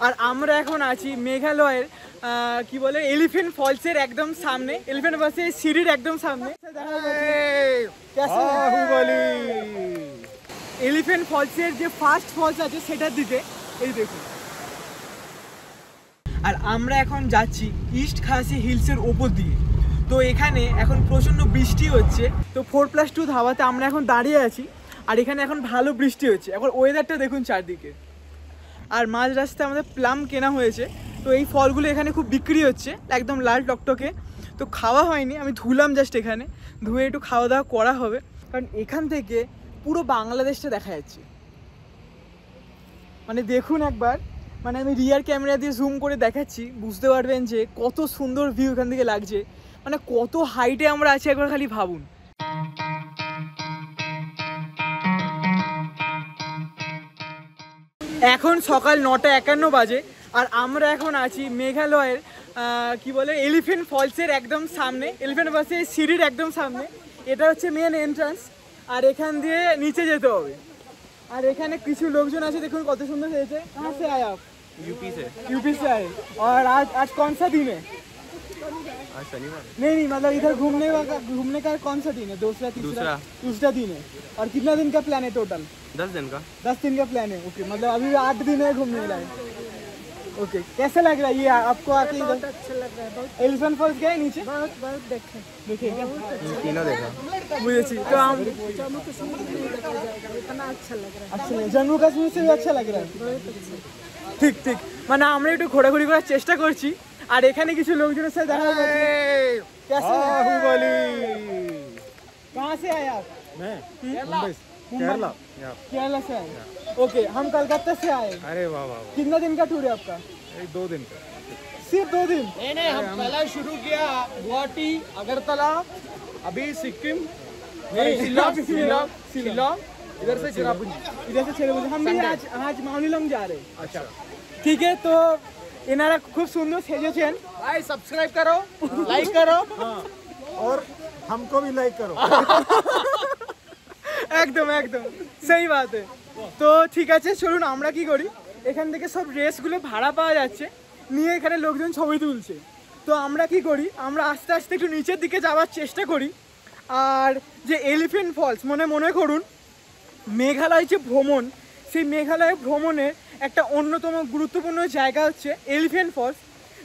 আর আমরা এখন আছি মেঘালয়ের কি বলে এলিফ্যান্ট ফলসের একদম সামনে, এলিফ্যান্ট ফলসের সিঁড়ির একদম সামনে। এলিফ্যান্ট ফলসের যে ফার্স্ট ফলস আছে সেটার দিকে, এই দেখুন। আর আমরা এখন যাচ্ছি ইস্ট খাসি হিলসের ওপর দিয়ে। তো এখানে এখন প্রচণ্ড বৃষ্টি হচ্ছে, তো 4+2 ধাবাতে আমরা এখন দাঁড়িয়ে আছি। আর এখানে এখন ভালো বৃষ্টি হচ্ছে, এখন ওয়েদারটা দেখুন চারদিকে। আর মাঝ রাস্তায় আমাদের প্লাম কেনা হয়েছে, তো এই ফলগুলো এখানে খুব বিক্রি হচ্ছে, একদম লাল টকটকে। তো খাওয়া হয়নি, আমি ধুলাম জাস্ট, এখানে ধুয়ে একটু খাওয়া দাওয়া করা হবে। কারণ এখান থেকে পুরো বাংলাদেশটা দেখা যাচ্ছে, মানে দেখুন একবার, মানে আমি রিয়ার ক্যামেরা দিয়ে জুম করে দেখাচ্ছি, বুঝতে পারবেন যে কত সুন্দর ভিউ এখান থেকে লাগছে, মানে কত হাইটে আমরা আছি একবার খালি ভাবুন। এখন সকাল 9:51 বাজে, আর আমরা এখন আছি মেঘালয়ের কি বলে এলিফ্যান্ট ফলসের একদম সামনে, এলিফ্যান্ট ফলসের সিঁড়ির একদম সামনে। এটা হচ্ছে মেন এন্ট্রান্স, আর এখান দিয়ে নিচে যেতে হবে। আর এখানে কিছু লোকজন আছে, দেখুন কত সুন্দর হয়েছে। कहाँ से आए आप? यूपी से आए। और आज कौन सा दिन है? आज शनिवार। नहीं, मतलब इधर घूमने का कौन सा दिन है? दूसरा दिन है। और कितना दिन का प्लान है टोटल? 10 दिन का। 10 दिन का प्लान है। ओके, मतलब अभी 8 दिन है घूमने लायक। ओके, कैसा लग रहा है ये आपको आके? बहुत अच्छा लग रहा है। बहुत एलिफेंट फॉल्स गए नीचे? बहुत देखे क्या? तीनों देखा। बुझेছি। तो हम जम्मू कश्मीर में इतना अच्छा लग रहा है। अच्छा, जम्मू कश्मीर से भी अच्छा लग रहा है। ঠিক ঠিক, মানে আমরা একটু ঘোরাঘুরি করার চেষ্টা করছি। আর এখানে কিছু লোকজনের সাথে দেখা হচ্ছে। कैसे बाहुबली? कहाँ से आए आप? मैं केरला से आए। ओके, हम कलकत्ता से आए। अरे वाह वाह। कितना दिन का टूर है आपका? 2 दिन का। सिर्फ 2 दिन? नहीं, हम पहले शुरू किया गुवाहाटी, अगरतला, अभी सिक्किम, शिलोंग, इधर से चिरापुंजी। हम भी आज माउलिलोंग जा रहे हैं। अच्छा, ठीक है। तो इनारा खूब सुंदर सेजेছেন। भाई सब्सक्राइब करो, लाइक करो, और हमको भी लाइक करो। একদম একদম সেই বাত। তো ঠিক আছে, চলুন আমরা কি করি, এখান থেকে সব ড্রেসগুলো ভাড়া পাওয়া যাচ্ছে, নিয়ে এখানে লোকজন ছবি তুলছে। তো আমরা কি করি, আমরা আস্তে আস্তে একটু নিচের দিকে যাওয়ার চেষ্টা করি। আর যে এলিফ্যান্ট ফলস, মনে করুন মেঘালয় যে ভ্রমণ, সেই মেঘালয় ভ্রমণের একটা অন্যতম গুরুত্বপূর্ণ জায়গা হচ্ছে এলিফ্যান্ট ফলস,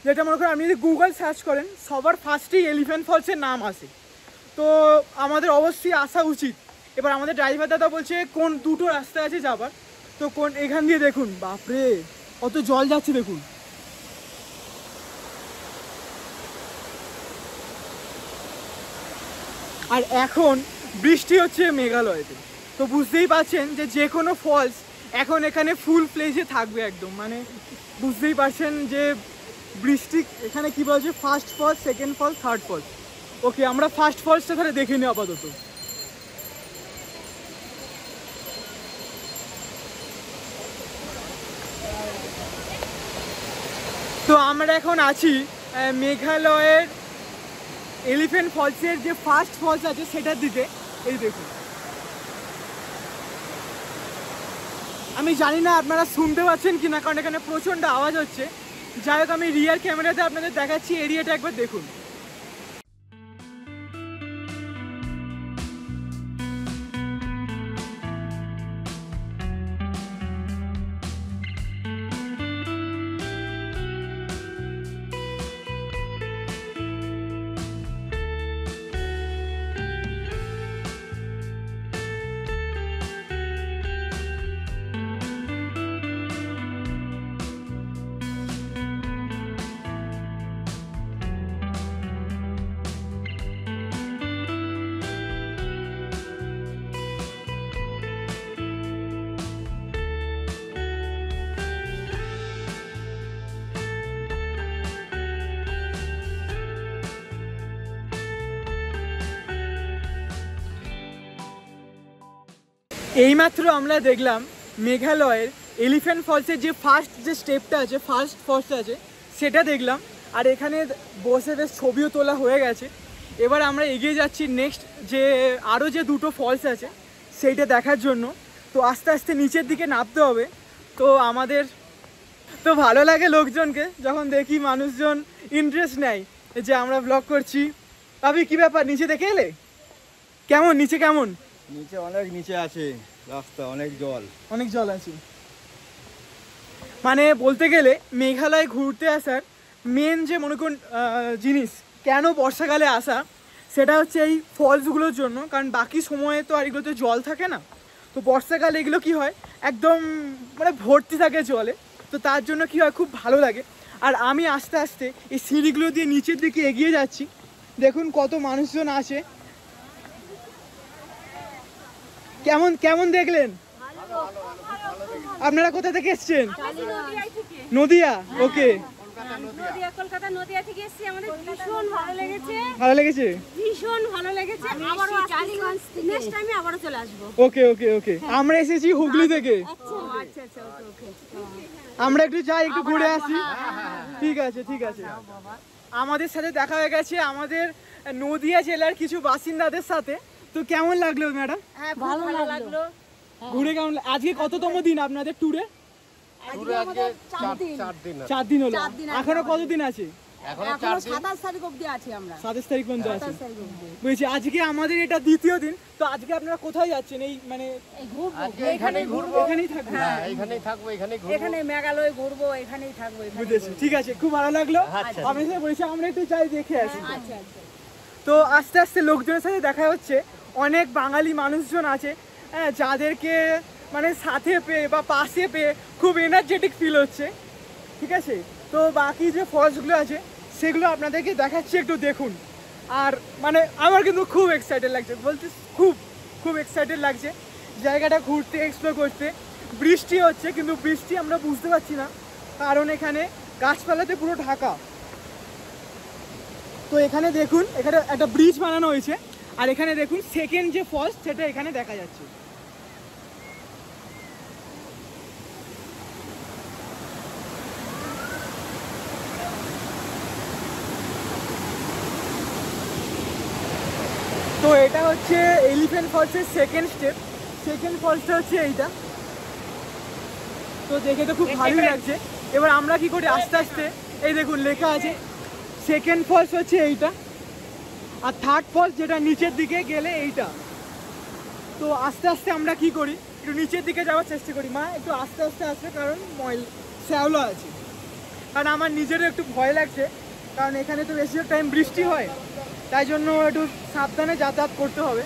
যেটা মনে করেন আপনি যদি গুগল সার্চ করেন সবার ফার্স্টেই এলিফ্যান্ট ফলসের নাম আসে। তো আমাদের অবশ্যই আসা উচিত। এবার আমাদের ড্রাইভার দাদা বলছে কোন দুটো রাস্তা আছে যাবার, তো কোন এখান দিয়ে দেখুন, বাপরে কত জল যাচ্ছে দেখুন। আর এখন বৃষ্টি হচ্ছে মেঘালয়তে, তো বুঝতেই পারছেন যে কোনো ফলস এখন এখানে ফুল প্লেজে থাকবে একদম, মানে বুঝতেই পারছেন যে বৃষ্টি এখানে কী বলছে, first falls, second falls, third falls. Okay, আমরা ফার্স্ট ফলসটা তাহলে দেখে নিই আপাতত। তো আমরা এখন আছি মেঘালয়ের এলিফ্যান্ট ফলসের যে ফার্স্ট ফলস আছে সেটার দিকে, এই দেখুন। আমি জানি না আপনারা শুনতে পাচ্ছেন কি না, কারণ এখানে প্রচণ্ড আওয়াজ হচ্ছে। যাই হোক, আমি রিয়ার ক্যামেরাতে আপনাদের দেখাচ্ছি, এরিয়াটা একবার দেখুন। এইমাত্র আমরা দেখলাম মেঘালয়ের এলিফ্যান্ট ফলসের যে ফার্স্ট যে স্টেপটা আছে, ফার্স্ট ফলসটা আছে সেটা দেখলাম। আর এখানে বসে বেশ ছবিও তোলা হয়ে গেছে। এবার আমরা এগিয়ে যাচ্ছি নেক্সট যে আরও যে দুটো ফলস আছে সেইটা দেখার জন্য। তো আস্তে আস্তে নিচের দিকে নামতে হবে। তো এত ভালো লাগে লোকজনকে যখন দেখি মানুষজন ইন্টারেস্ট নেয় যে আমরা ব্লগ করছি। ভাবি কি ব্যাপার, নিচে দেখে এলে? কেমন নিচে, কেমন? নিচে অনেক নিচে আছে রাস্তা, অনেক জল। অনেক জল আছে। মানে বলতে গেলে মেঘালয় ঘুরতে আসার মেন যে মনে করুন জিনিস কেন বর্ষাকালে আসা, সেটা হচ্ছে এই ফলসগুলোর জন্য। কারণ বাকি সময়ে তো আর এগুলোতে জল থাকে না, তো বর্ষাকালে এগুলো কি হয় একদম মানে ভর্তি থাকে জলে। তো তার জন্য কি হয়, খুব ভালো লাগে। আর আমি আস্তে আস্তে এই সিঁড়িগুলো দিয়ে নিচের দিকে এগিয়ে যাচ্ছি। দেখুন কত মানুষজন আছে। কেমন কেমন দেখলেন? আপনারা কোথা থেকে এসছেন? নদিয়া। ওকে, কলকাতা নদিয়া থেকে এসেছি। আমাদের ভীষণ ভালো লেগেছে, ভালো লেগেছে, ভীষণ ভালো লেগেছে। আবারও টালিগঞ্জ থেকে নেক্সট টাইমে আবারও চলে আসবো। ওকে ওকে ওকে। আমরা এসেছি হুগলি থেকে। আচ্ছা আচ্ছা, ওকে ওকে। আমরা একটু যাই, একটু ঘুরে আসি। ঠিক আছে ঠিক আছে। আমাদের সাথে দেখা হয়ে গেছে আমাদের নদিয়া জেলার কিছু বাসিন্দাদের সাথে। তো কেমন লাগলো ম্যাডাম? হ্যাঁ, ভালো লাগলো। ঘুরে কেমন আজকে কততম দিন আপনাদের ট্যুরে? আজকে আমাদের 4 দিন। 4 দিন হলো। 4 দিন এখনো কতদিন আছে? এখনো 27 তারিখ অবধি আছি আমরা। 27 তারিখ পর্যন্ত আছে। 27 তারিখ অবধি। বুঝছি। আজকে আমাদের এটা দ্বিতীয় দিন। তো আজকে আপনারা কোথায় যাচ্ছেন? এই মানে এখানেই ঘুরবো। এখানেই থাকবেন? হ্যাঁ, এখানেই থাকবো, এখানেই ঘুরবো। এখানে মেঘালয় ঘুরবো, এখানেই থাকবো। বুঝেছি, ঠিক আছে, খুব ভালো লাগলো। আপনার সাথে বলেছি আমরা একটু যাই, দেখে আসি। আচ্ছা আচ্ছা। তো আস্তে আস্তে লোকজনের সাথে দেখা হচ্ছে। অনেক বাঙালি মানুষজন আছে, হ্যাঁ, যাদেরকে মানে সাথে পেয়ে বা পাশে পেয়ে খুব এনার্জেটিক ফিল হচ্ছে। ঠিক আছে, তো বাকি যে ফলসগুলো আছে সেগুলো আপনাদেরকে দেখাচ্ছি, একটু দেখুন। আর মানে আমার কিন্তু খুব এক্সাইটেড লাগছে, বলতে খুব খুব এক্সাইটেড লাগছে জায়গাটা ঘুরতে, এক্সপ্লোর করতে। বৃষ্টি হচ্ছে কিন্তু বৃষ্টি আমরা বুঝতে পারছি না, কারণ এখানে গাছপালাতে পুরো ঢাকা। তো এখানে দেখুন, এখানে একটা ব্রিজ বানানো হয়েছে। আর এখানে দেখুন সেকেন্ড যে ফলস সেটা এখানে দেখা যাচ্ছে। তো এটা হচ্ছে এলিফ্যান্ট ফলসের সেকেন্ড স্টেপ। সেকেন্ড ফলসটা হচ্ছে এইটা। তো দেখে তো খুব ভালোই লাগছে। এবার আমরা কি করি, আস্তে আস্তে এই দেখুন লেখা আছে সেকেন্ড ফলস হচ্ছে এইটা, আর থার্ড ফলস যেটা নিচের দিকে গেলে এইটা। তো আস্তে আস্তে আমরা কি করি, একটু নিচের দিকে যাওয়ার চেষ্টা করি। মা একটু আস্তে আস্তে আসবে, কারণ শ্যাওলা আছে। কারণ আমার নিজেরও একটু ভয় লাগছে, কারণ এখানে তো বেশিরভাগ টাইম বৃষ্টি হয়, তাই জন্য একটু সাবধানে যাতায়াত করতে হবে।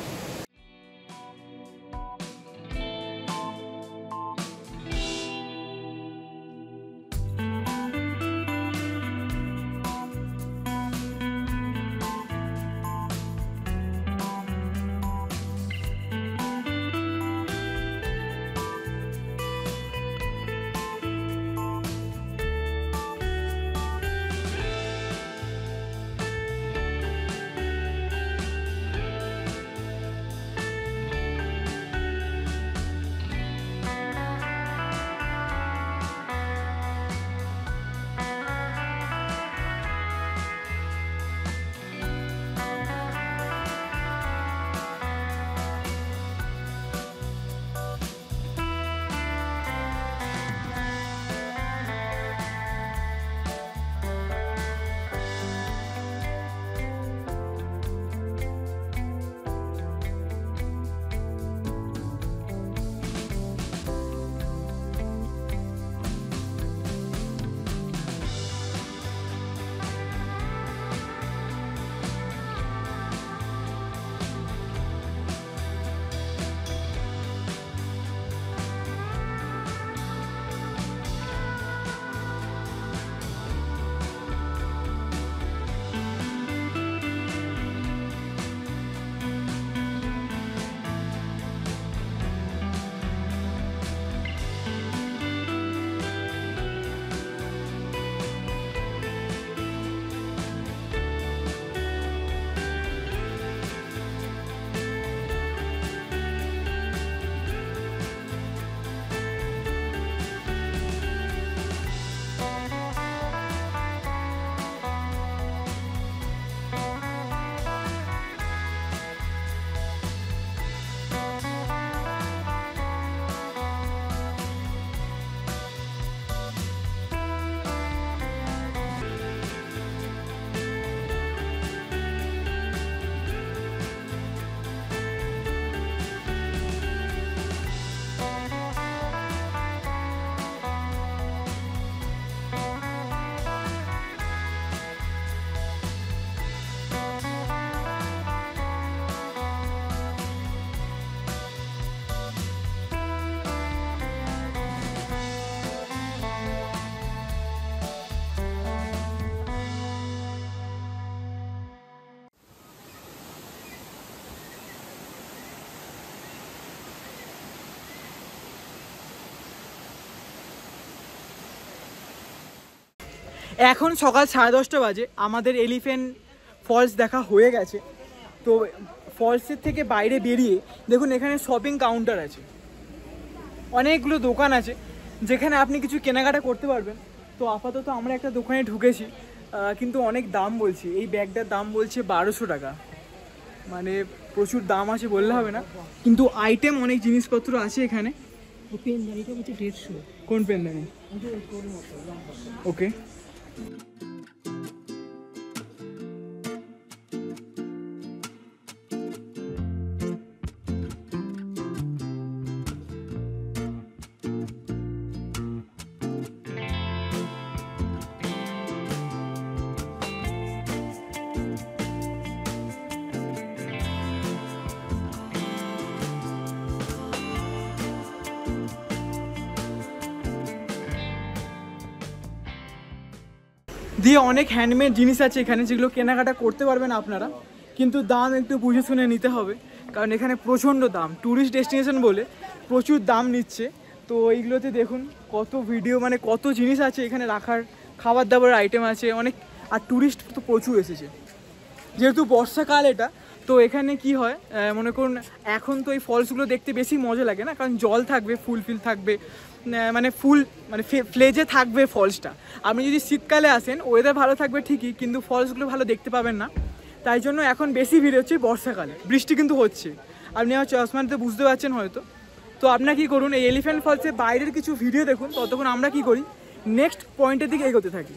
এখন সকাল 10:30 বাজে, আমাদের এলিফ্যান্ট ফলস দেখা হয়ে গেছে। তো ফলসের থেকে বাইরে বেরিয়ে দেখুন এখানে শপিং কাউন্টার আছে, অনেকগুলো দোকান আছে যেখানে আপনি কিছু কেনাকাটা করতে পারবেন। তো আপাতত আমরা একটা দোকানে ঢুকেছি, কিন্তু অনেক দাম বলছি। এই ব্যাগটার দাম বলছে 1200 টাকা, মানে প্রচুর দাম আছে বললে হবে না, কিন্তু আইটেম অনেক জিনিসপত্র আছে এখানে। পেনদানিটা হচ্ছে 150। কোন পেনদানি? ওকে। দিয়ে অনেক হ্যান্ডমেড জিনিস আছে এখানে যেগুলো কেনাকাটা করতে পারবেন আপনারা, কিন্তু দাম একটু বুঝে শুনে নিতে হবে, কারণ এখানে প্রচণ্ড দাম। ট্যুরিস্ট ডেস্টিনেশন বলে প্রচুর দাম নিচ্ছে। তো এইগুলোতে দেখুন কত ভিডিও, মানে কত জিনিস আছে এখানে রাখার, খাবার দাবার আইটেম আছে অনেক। আর ট্যুরিস্ট তো প্রচুর এসেছে, যেহেতু বর্ষাকাল এটা। তো এখানে কি হয় মনে করুন এখন তো এই ফলসগুলো দেখতে বেশি মজা লাগে না, কারণ জল থাকবে, ফুল থাকবে, মানে ফুল মানে ফ্লেজে থাকবে ফলসটা। আপনি যদি শীতকালে আসেন ওয়েদার ভালো থাকবে ঠিকই, কিন্তু ফলসগুলো ভালো দেখতে পাবেন না। তাই জন্য এখন বেশি ভিড় হচ্ছে বর্ষাকালে। বৃষ্টি কিন্তু হচ্ছে, আপনি আমার চশমাতে বুঝতে পারছেন হয়তো। তো আপনারা কী করুন, এই এলিফ্যান্ট ফলসের বাইরের কিছু ভিডিও দেখুন, ততক্ষণ আমরা কি করি নেক্সট পয়েন্টের দিকে এগোতে থাকি।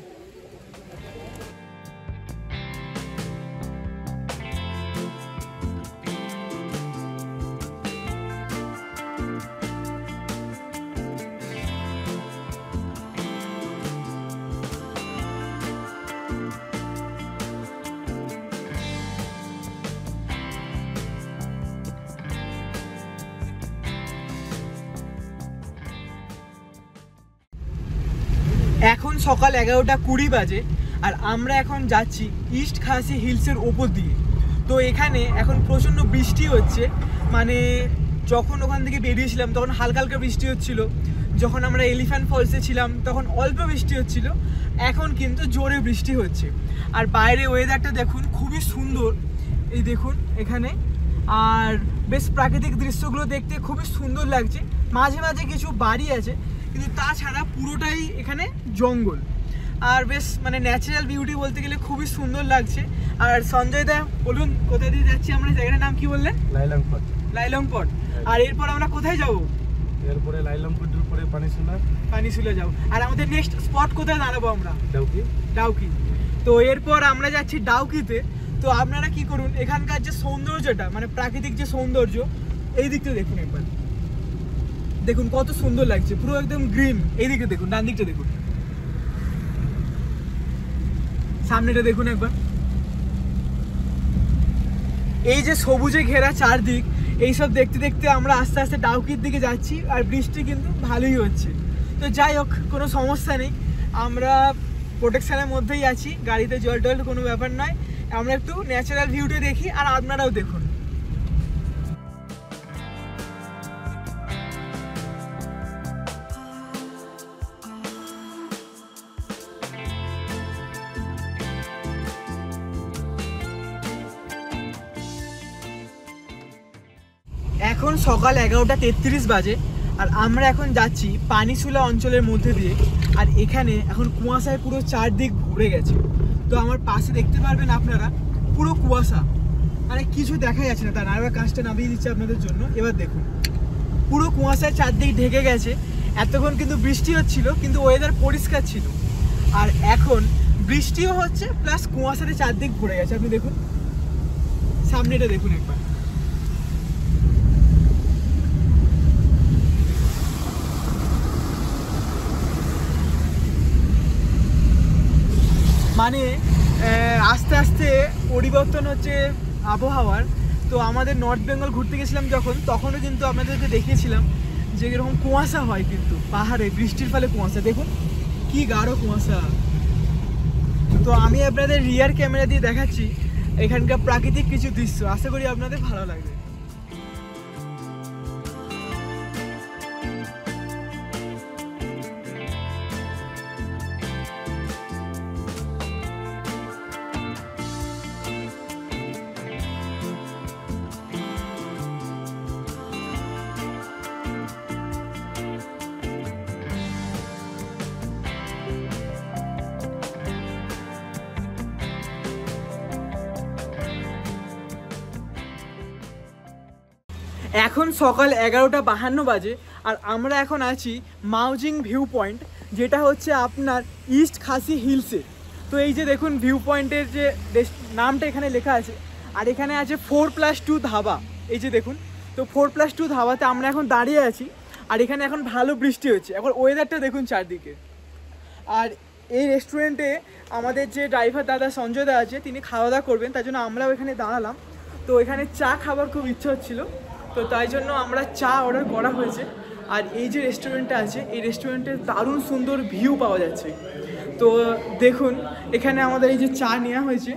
এখন সকাল 11:20 বাজে, আর আমরা এখন যাচ্ছি ইস্ট খাসি হিলসের ওপর দিয়ে। তো এখানে এখন প্রচণ্ড বৃষ্টি হচ্ছে, মানে যখন ওখান থেকে বেরিয়েছিলাম তখন হালকা হালকা বৃষ্টি হচ্ছিল, যখন আমরা এলিফ্যান্ট ফলসে ছিলাম তখন অল্প বৃষ্টি হচ্ছিল, এখন কিন্তু জোরে বৃষ্টি হচ্ছে। আর বাইরে ওয়েদারটা দেখুন খুবই সুন্দর, এই দেখুন এখানে। আর বেশ প্রাকৃতিক দৃশ্যগুলো দেখতে খুবই সুন্দর লাগছে, মাঝে মাঝে কিছু বাড়ি আছে, কিন্তু তাছাড়া পুরোটাই এখানে জঙ্গল। আর বেশ মানে ন্যাচারাল বিউটি বলতে গেলে খুবই সুন্দর লাগছে। আর সঞ্জয় দা বলুন কোথায় দিয়ে যাচ্ছি আমরা, জায়গাটার নাম কি বললেন? লাইলংপট। লাইলংপট। আর এরপর আমরা কোথায় যাব? এরপরে লাইলংপটের পরে পানিশুলা যাব। আর আমাদের নেক্সট স্পট কোথায় দাঁড়াবো আমরা? ডাউকি। তো এরপর আমরা যাচ্ছি ডাউকিতে। তো আপনারা কি করুন, এখানকার যে সৌন্দর্যটা মানে প্রাকৃতিক যে সৌন্দর্য, এই দিকটা দেখুন একবার, দেখুন কত সুন্দর লাগছে, পুরো একদম গ্রিন। এই দিকে দেখুন, ডান দিকটা দেখুন, সামনেটা দেখুন একবার, এই যে সবুজে ঘেরা চারদিক, এইসব দেখতে দেখতে আমরা আস্তে আস্তে ডাউকির দিকে যাচ্ছি। আর বৃষ্টি কিন্তু ভালোই হচ্ছে। তো যাই হোক, কোনো সমস্যা নেই, আমরা প্রোটেকশনের মধ্যেই আছি, গাড়িতে জল টল কোনো ব্যাপার নয়। আমরা একটু ন্যাচারাল ভিউটা দেখি, আর আপনারাও দেখুন। এখন সকাল 11:33 বাজে, আর আমরা এখন যাচ্ছি পানিশুলা অঞ্চলের মধ্যে দিয়ে। আর এখানে এখন কুয়াশায় পুরো চারদিক ভরে গেছে। তো আমার পাশে দেখতে পারবেন আপনারা পুরো কুয়াশা, মানে কিছু দেখা যাচ্ছে না। তার আরেকবার কাজটা নামিয়ে দিচ্ছে আপনাদের জন্য, এবার দেখুন পুরো কুয়াশায় চারদিক ঢেকে গেছে। এতক্ষণ কিন্তু বৃষ্টি হচ্ছিল, কিন্তু ওয়েদার পরিষ্কার ছিল। আর এখন বৃষ্টিও হচ্ছে প্লাস কুয়াশাতে চারদিক ভরে গেছে। আপনি দেখুন সামনেটা দেখুন একবার, মানে আস্তে আস্তে পরিবর্তন হচ্ছে আবহাওয়ার। তো আমাদের নর্থ বেঙ্গল ঘুরতে গেছিলাম যখন, তখনও কিন্তু আপনাদেরকে দেখিয়েছিলাম যে এরকম কুয়াশা হয়, কিন্তু পাহাড়ে বৃষ্টির ফলে কুয়াশা, দেখুন কি গাঢ় কুয়াশা। তো আমি আপনাদের রিয়ার ক্যামেরা দিয়ে দেখাচ্ছি এখানকার প্রাকৃতিক কিছু দৃশ্য, আশা করি আপনাদের ভালো লাগবে। এখন সকাল 11:52 বাজে আর আমরা এখন আছি মাউজিং ভিউ পয়েন্ট, যেটা হচ্ছে আপনার ইস্ট খাসি হিলসে। তো এই যে দেখুন ভিউ পয়েন্টের যে নামটা এখানে লেখা আছে, আর এখানে আছে 4+2 ধাবা। এই যে দেখুন, তো 4+2 ধাবাতে আমরা এখন দাঁড়িয়ে আছি, আর এখানে এখন ভালো বৃষ্টি হচ্ছে। এখন ওয়েদারটা দেখুন চারদিকে। আর এই রেস্টুরেন্টে আমাদের যে ড্রাইভার দাদা সঞ্জয় দা আছে, তিনি খাওয়া দাওয়া করবেন, তার জন্য আমরাও এখানে দাঁড়ালাম। তো এখানে চা খাবার খুব ইচ্ছা হচ্ছিলো, তো তাই জন্য আমরা চা অর্ডার করা হয়েছে। আর এই যে রেস্টুরেন্টটা আছে, এই রেস্টুরেন্টের দারুণ সুন্দর ভিউ পাওয়া যাচ্ছে। তো দেখুন এখানে আমাদের এই যে চা নেওয়া হয়েছে,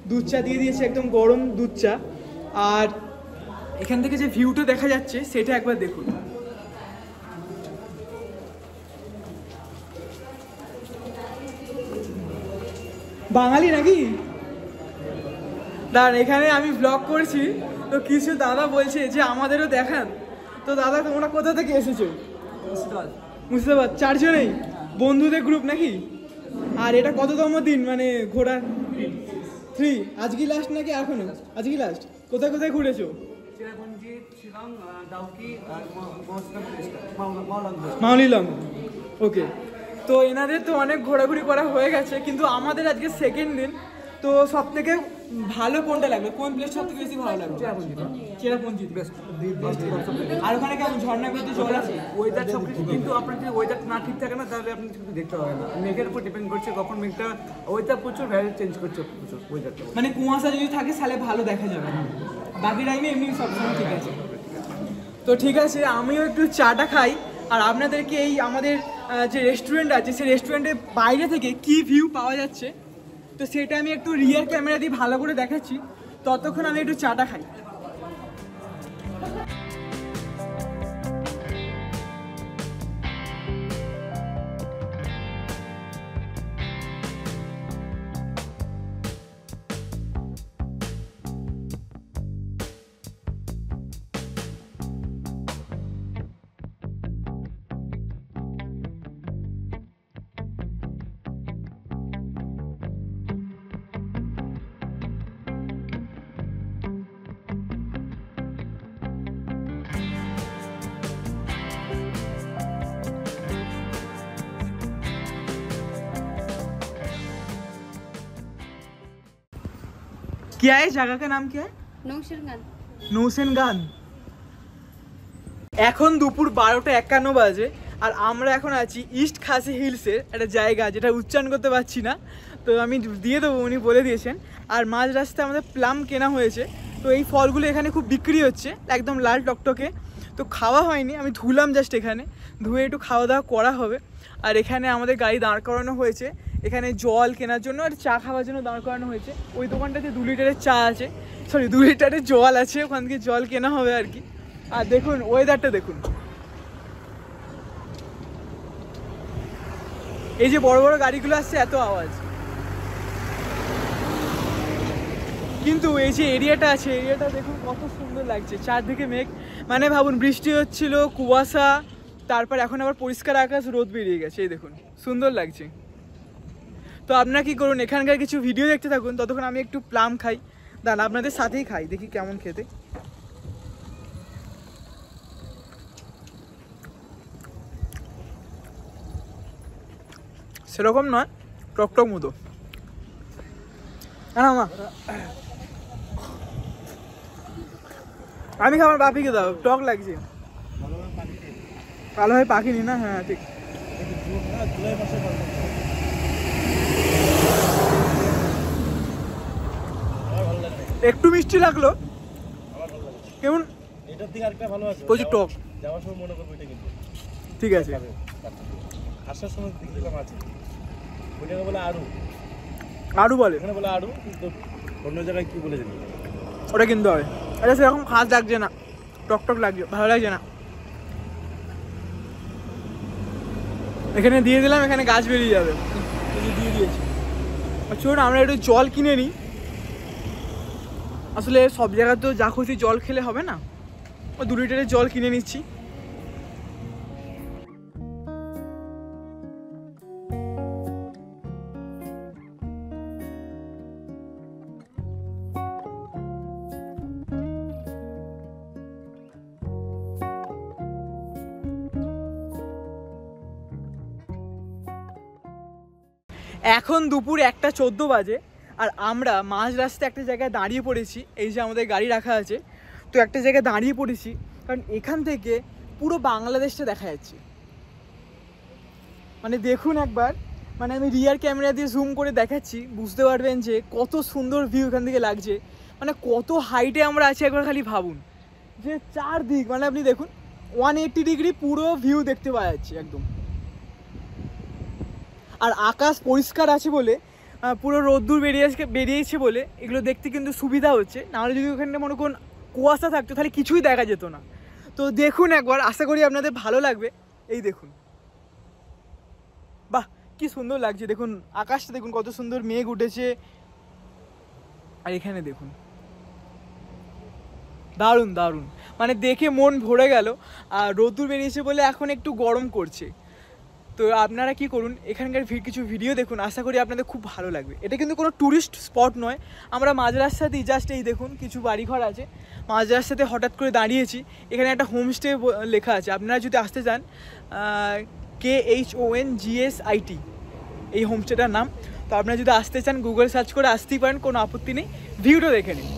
দুধ চা দিয়ে দিয়েছে, একদম গরম দুধ চা। আর এখান থেকে যে ভিউটা দেখা যাচ্ছে সেটা একবার দেখুন। বাঙালি নাকি? দাঁড়ান, এখানে আমি ব্লগ করছি, তো কিছু দাদা বলছে যে আমাদেরও দেখান। তো দাদা তোমরা কোথা থেকে এসেছো? মুর্শিদাবাদ। 4 জনেই বন্ধুদের গ্রুপ নাকি? আর এটা কততম দিন মানে ঘোরার? 3। আজকে লাস্ট নাকি এখনো? আজকে লাস্ট। কোথায় কোথায় ঘুরেছো? মাউলিলং। ওকে, তো এনাদের তো অনেক ঘোরাঘুরি করা হয়ে গেছে, কিন্তু আমাদের আজকে সেকেন্ড দিন। তো সব থেকে ভালো কোনটা লাগবে? কোন প্লেস সব থেকে বেশি ভালো লাগবে? চেরাপুঞ্জি বেস্ট। আর ওখানে কেমন ঝর্ণাগুলোতে জল আছে? ওয়েদার সব কিছু, কিন্তু আপনার যদি ওয়েদার না ঠিক থাকে না, তাহলে আপনি কিছু দেখতে পাবেন না। মেঘের উপর ডিপেন্ড করছে, কখন মেঘটা, ওয়েদার প্রচুর ভ্যারিয়েট চেঞ্জ করছে প্রচুর ওয়েদারটা। মানে কুয়াশা যদি থাকে তাহলে ভালো দেখা যাবে না, বাকি টাইমে এমনি সব সময় ঠিক আছে। তো ঠিক আছে, আমিও একটু চাটা খাই, আর আপনাদেরকে এই আমাদের যে রেস্টুরেন্ট আছে সেই রেস্টুরেন্টের বাইরে থেকে কি ভিউ পাওয়া যাচ্ছে তো সেটা আমি একটু রিয়ার ক্যামেরা দিয়ে ভালো করে দেখাচ্ছি। ততক্ষণ আমি একটু চাটা খাই। क्या है जगह का नाम क्या है? নৌসেনগান। এখন দুপুর 12:51 বাজে, আর আমরা এখন আছি ইস্ট খাসি হিলসের একটা জায়গা, যেটা উচ্চারণ করতে পারছি না, তো আমি দিয়ে দেবো, উনি বলে দিয়েছেন। আর মাঝ রাস্তায় আমাদের প্লাম কেনা হয়েছে, তো এই ফলগুলো এখানে খুব বিক্রি হচ্ছে, একদম লাল টকটকে। তো খাওয়া হয়নি, আমি ধুলাম জাস্ট, এখানে ধুয়ে একটু খাওয়া দাওয়া করা হবে। আর এখানে আমাদের গাড়ি দাঁড় করানো হয়েছে, এখানে জল কেনার জন্য আর চা খাওয়ার জন্য দাঁড় করানো হয়েছে। ওই দোকানটাতে 2 লিটারের চা আছে, 2 লিটারের জল আছে, ওখান থেকে জল কেনা হবে আর কি। আর দেখুন ওয়েদারটা দেখুন, এই যে বড় বড় গাড়িগুলো আসছে, এত আওয়াজ। কিন্তু এই যে এরিয়াটা আছে, এরিয়াটা দেখুন কত সুন্দর লাগছে, চারদিকে মেঘ, মানে ভাবুন বৃষ্টি হচ্ছিল, কুয়াশা, তারপর এখন আবার পরিষ্কার আকাশ, রোদ বেরিয়ে গেছে, এই দেখুন সুন্দর লাগছে। তো আপনারা কি করুন, এখানকার কিছু ভিডিও দেখতে থাকুন, ততক্ষণ আমি একটু প্লাম খাই। দাঁড়ান আপনাদের সাথেই খাই, দেখি কেমন খেতে। সেরকম নয়, টকটক মতো। না মা, আমি খাবার বাপিকে দাও, টক লাগছে। ভালোভাবে পাখিনি না, হ্যাঁ ঠিক। একটু মিষ্টি লাগলো, কেমন এটার দিকে আরেকটা ভালো আছে, প্রচুর টক। যাওয়ার সময় মনে করবো এটা কিন্তু ঠিক আছে, আসার সময় দেখলাম আছে, ওইটাকে বলে আড়ু। আরও বলে, এখানে বলে আড়ু, কিন্তু অন্য জায়গায় কি বলে জানি। ওটা কিনতে হবে। এটা সেরকম খাস লাগছে না, টকটক লাগছে, ভালো লাগছে না। এখানে দিয়ে দিলাম, এখানে গাছ বেরিয়ে যাবে, দিয়ে দিয়েছি। চলুন আমরা একটু জল কিনে নিই, আসলে সব জায়গায় তো যা খুশি জল খেলে হবে না, ও 2 লিটারের জল কিনে নিচ্ছি। এখন দুপুর 1:14 বাজে আর আমরা মাঝ রাস্তায় একটা জায়গায় দাঁড়িয়ে পড়েছি। এই যে আমাদের গাড়ি রাখা আছে, তো একটা জায়গায় দাঁড়িয়ে পড়েছি কারণ এখান থেকে পুরো বাংলাদেশটা দেখা যাচ্ছে। মানে দেখুন একবার, মানে আমি রিয়ার ক্যামেরা দিয়ে জুম করে দেখাচ্ছি, বুঝতে পারবেন যে কত সুন্দর ভিউ এখান থেকে লাগছে। মানে কত হাইটে আমরা আছি একবার খালি ভাবুন, যে চারদিক মানে আপনি দেখুন 180 ডিগ্রি পুরো ভিউ দেখতে পাওয়া যাচ্ছে একদম। আর আকাশ পরিষ্কার আছে বলে, পুরো রোদ্দুর বেরিয়েছে বলে এগুলো দেখতে কিন্তু সুবিধা হচ্ছে। নাহলে যদি ওখানে মনে করুন কুয়াশা থাকতো তাহলে কিছুই দেখা যেত না। তো দেখুন একবার, আশা করি আপনাদের ভালো লাগবে। এই দেখুন, বাহ কি সুন্দর লাগছে, দেখুন আকাশটা দেখুন কত সুন্দর মেঘ উঠেছে। আর এখানে দেখুন, দারুণ দারুণ, মানে দেখে মন ভরে গেল। আর রোদ্দুর বেরিয়েছে বলে এখন একটু গরম করছে। তো আপনারা কি করুন, এখানকার কিছু ভিডিও দেখুন, আশা করি আপনাদের খুব ভালো লাগবে। এটা কিন্তু কোনো ট্যুরিস্ট স্পট নয়, আমরা মাঝ রাস্তাতেই জাস্ট এই দেখুন কিছু বাড়িঘর আছে, মাঝ রাস্তাতে হঠাৎ করে দাঁড়িয়েছি। এখানে একটা হোমস্টে লেখা আছে, আপনারা যদি আসতে চান KHONGSIT এই হোমস্টেটার নাম। তো আপনারা যদি আসতে চান গুগল সার্চ করে আসতেই পারেন, কোনো আপত্তি নেই। ভিউটা দেখে নিন।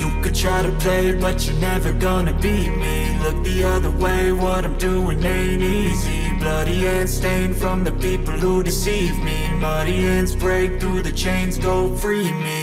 You could try to play, but you're never gonna beat me. Look the other way, what I'm doing ain't easy. Bloody hands stained from the people who deceive me. Muddy hands break through the chains, go free me.